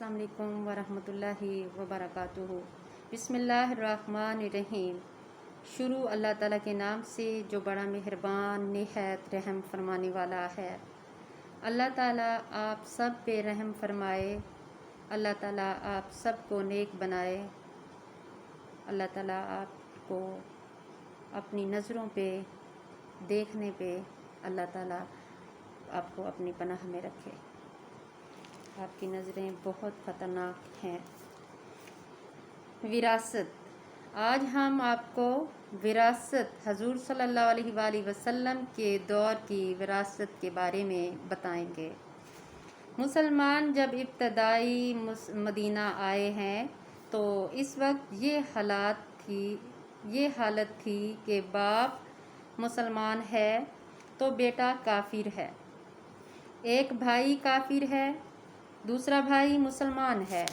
السلام علیکم ورحمۃ اللہ وبرکاتہ۔ بسم اللہ الرحمن الرحیم۔ شروع اللہ تعالیٰ کے نام سے جو بڑا مہربان نہایت رحم فرمانے والا ہے۔ اللہ تعالیٰ آپ سب پہ رحم فرمائے، اللہ تعالیٰ آپ سب کو نیک بنائے، اللہ تعالیٰ آپ کو اپنی نظروں پہ دیکھنے پہ اللہ تعالیٰ آپ کو اپنی پناہ میں رکھے۔ آپ کی نظریں بہت خطرناک ہیں۔ وراثت۔ آج ہم آپ کو وراثت، حضور صلی اللہ علیہ وآلہ وسلم کے دور کی وراثت کے بارے میں بتائیں گے۔ مسلمان جب ابتدائی مدینہ آئے ہیں تو اس وقت یہ حالت تھی کہ باپ مسلمان ہے تو بیٹا کافر ہے، ایک بھائی کافر ہے، دوسرا بھائی مسلمان ہے۔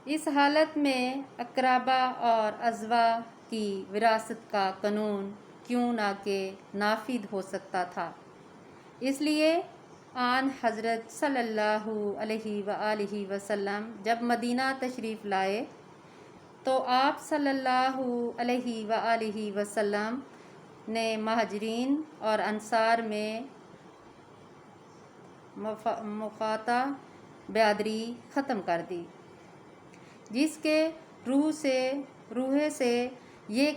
اس حالت میں اقربا اور ازوا کی وراثت کا قانون کیوں نہ کہ نافذ ہو سکتا تھا، اس لیے آن حضرت صلی اللہ علیہ وآلہ وسلم جب مدینہ تشریف لائے تو آپ صلی اللہ علیہ وآلہ وسلم نے مہاجرین اور انصار میں مقاطع برادری ختم کر دی، جس کے روح سے یہ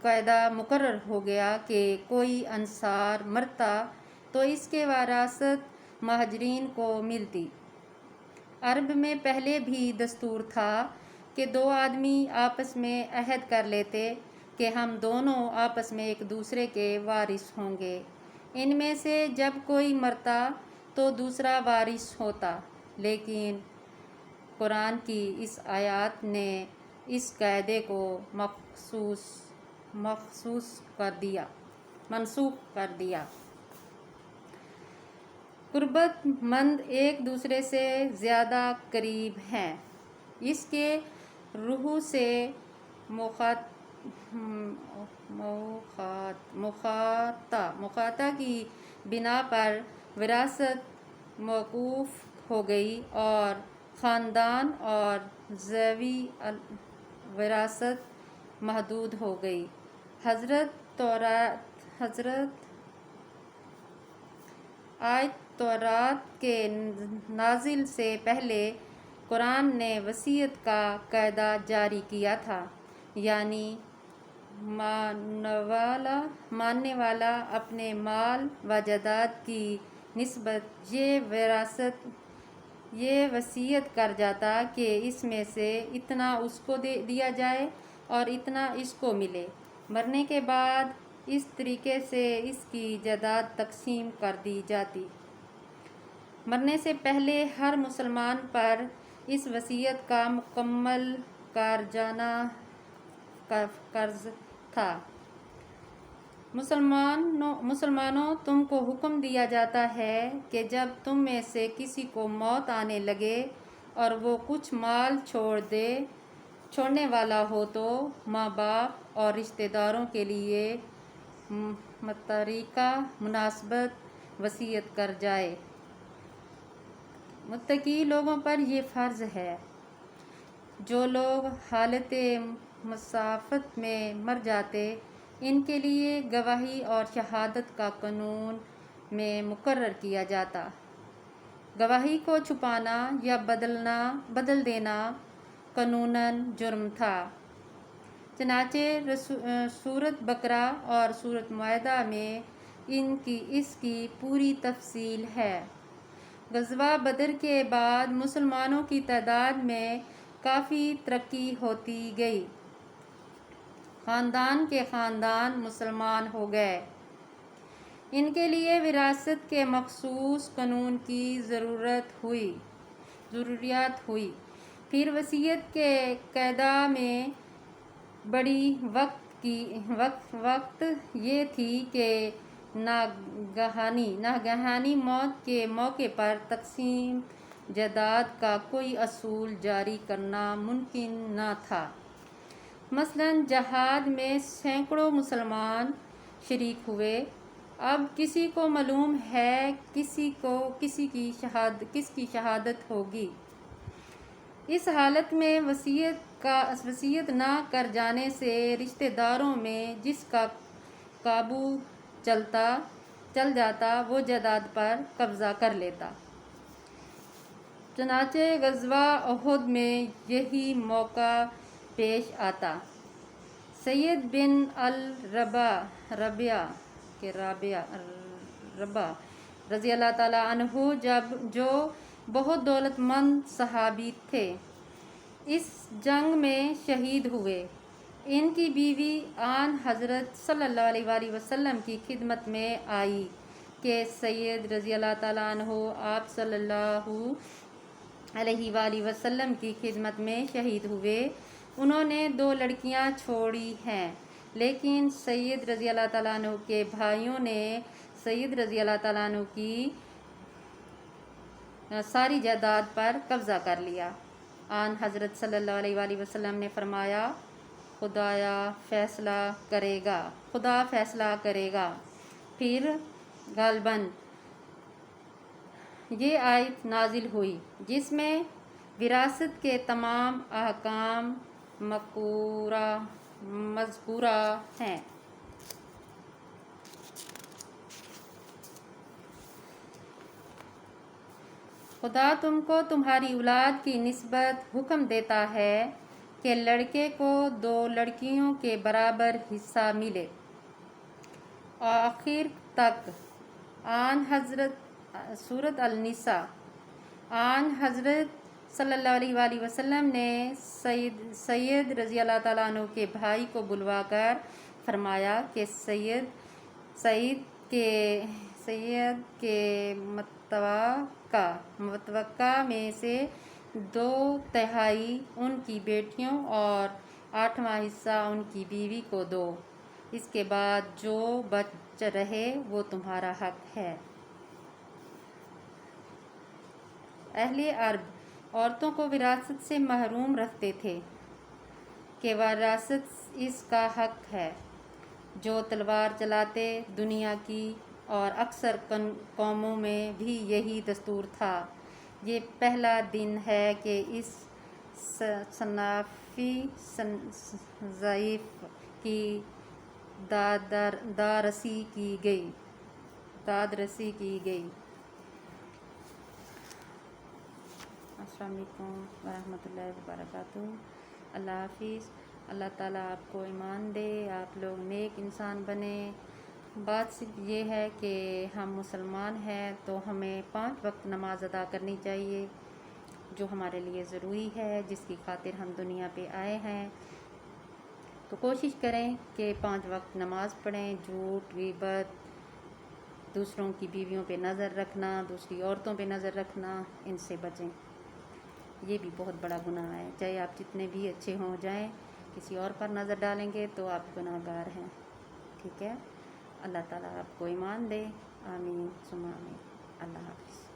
قاعدہ مقرر ہو گیا کہ کوئی انصار مرتا تو اس کے وراثت مہاجرین کو ملتی۔ عرب میں پہلے بھی دستور تھا کہ دو آدمی آپس میں عہد کر لیتے کہ ہم دونوں آپس میں ایک دوسرے کے وارث ہوں گے، ان میں سے جب کوئی مرتا تو دوسرا وارث ہوتا، لیکن قرآن کی اس آیات نے اس قاعدے کو منسوخ کر دیا۔ قربت مند ایک دوسرے سے زیادہ قریب ہیں، اس کے روح سے مقاطع کی بنا پر وراثت موقوف ہو گئی اور خاندان اور ذوی وراثت محدود ہو گئی۔ آیت تورات کے نازل سے پہلے قرآن نے وصیت کا قاعدہ جاری کیا تھا، یعنی ماننے والا اپنے مال و جائیداد کی نسبت یہ وصیت کر جاتا کہ اس میں سے اتنا اس کو دیا جائے اور اتنا اس کو ملے۔ مرنے کے بعد اس طریقے سے اس کی جائیداد تقسیم کر دی جاتی۔ مرنے سے پہلے ہر مسلمان پر اس وصیت کا مکمل کارجانہ قرض تھا۔ مسلمانوں، تم کو حکم دیا جاتا ہے کہ جب تم میں سے کسی کو موت آنے لگے اور وہ کچھ مال چھوڑنے والا ہو تو ماں باپ اور رشتہ داروں کے لیے متارکہ مناسبت وصیت کر جائے۔ متقی لوگوں پر یہ فرض ہے۔ جو لوگ حالت مسافت میں مر جاتے ان کے لیے گواہی اور شہادت کا قانون میں مقرر کیا جاتا۔ گواہی کو چھپانا یا بدل دینا قانوناً جرم تھا، چنانچہ سورۃ بقرہ اور سورۃ مائدہ میں اس کی پوری تفصیل ہے۔ غزوہ بدر کے بعد مسلمانوں کی تعداد میں کافی ترقی ہوتی گئی، خاندان کے خاندان مسلمان ہو گئے۔ ان کے لیے وراثت کے مخصوص قانون کی ضروریات ہوئی۔ پھر وصیت کے قاعدہ میں بڑی وقت یہ تھی کہ ناگہانی موت کے موقع پر تقسیم جائیداد کا کوئی اصول جاری کرنا ممکن نہ تھا۔ مثلاً جہاد میں سینکڑوں مسلمان شریک ہوئے اب کسی کو معلوم ہے کس کی شہادت ہوگی۔ اس حالت میں وصیت نہ کر جانے سے رشتہ داروں میں جس کا قابو چل جاتا وہ جائیداد پر قبضہ کر لیتا۔ چنانچہ غزوہ احد میں یہی موقع پیش آتا۔ سعید بن ربیعہ رضی اللہ تعالیٰ عنہ جو بہت دولت مند صحابی تھے، اس جنگ میں شہید ہوئے۔ ان کی بیوی آن حضرت صلی اللہ علیہ وآلہ وسلم کی خدمت میں آئی کہ سید رضی اللہ تعالیٰ عنہ آپ صلی اللہ علیہ وآلہ وسلم کی خدمت میں شہید ہوئے۔ انہوں نے 2 لڑکیاں چھوڑی ہیں، لیکن سید رضی اللہ تعالیٰ عنہ کے بھائیوں نے سید رضی اللہ تعالیٰ عنہ کی ساری جائیداد پر قبضہ کر لیا۔ آن حضرت صلی اللہ علیہ وآلہ وسلم نے فرمایا، خدا فیصلہ کرے گا۔ پھر غالباً یہ آیت نازل ہوئی جس میں وراثت کے تمام احکام مذکورہ ہیں۔ خدا تم کو تمہاری اولاد کی نسبت حکم دیتا ہے کہ لڑکے کو 2 لڑکیوں کے برابر حصہ ملے۔ آخر تک آن حضرت سورۃ النساء۔ آن حضرت صلی اللہ علیہ وآلہ وسلم نے سید رضی اللہ تعالیٰ عنہ کے بھائی کو بلوا کر فرمایا کہ سعید کے متوقع میں سے 2/3 ان کی بیٹیوں اور 8واں حصہ ان کی بیوی کو دو۔ اس کے بعد جو بچ رہے وہ تمہارا حق ہے۔ اہل عرب عورتوں کو وراثت سے محروم رکھتے تھے کہ وراثت اس کا حق ہے۔ جو تلوار چلاتے دنیا کی، اور اکثر قوموں میں بھی یہی دستور تھا۔ یہ پہلا دن ہے کہ اس صنفی ضعیف کی دادرسی کی گئی۔ السلام علیکم ورحمۃ اللہ وبرکاتہ۔ اللہ حافظ۔ اللہ تعالیٰ آپ کو ایمان دے، آپ لوگ نیک انسان بنیں۔ بات صرف یہ ہے کہ ہم مسلمان ہیں تو ہمیں 5 وقت نماز ادا کرنی چاہیے، جو ہمارے لیے ضروری ہے، جس کی خاطر ہم دنیا پہ آئے ہیں۔ تو کوشش کریں کہ 5 وقت نماز پڑھیں۔ جھوٹ، غیبت، دوسروں کی بیویوں پہ نظر رکھنا، دوسری عورتوں پہ نظر رکھنا، ان سے بچیں۔ یہ بھی بہت بڑا گناہ ہے۔ چاہے آپ جتنے بھی اچھے ہو جائیں، کسی اور پر نظر ڈالیں گے تو آپ گناہ گار ہیں۔ ٹھیک ہے؟ اللہ تعالیٰ آپ کو ایمان دے۔ آمین ثم آمین۔ اللہ حافظ۔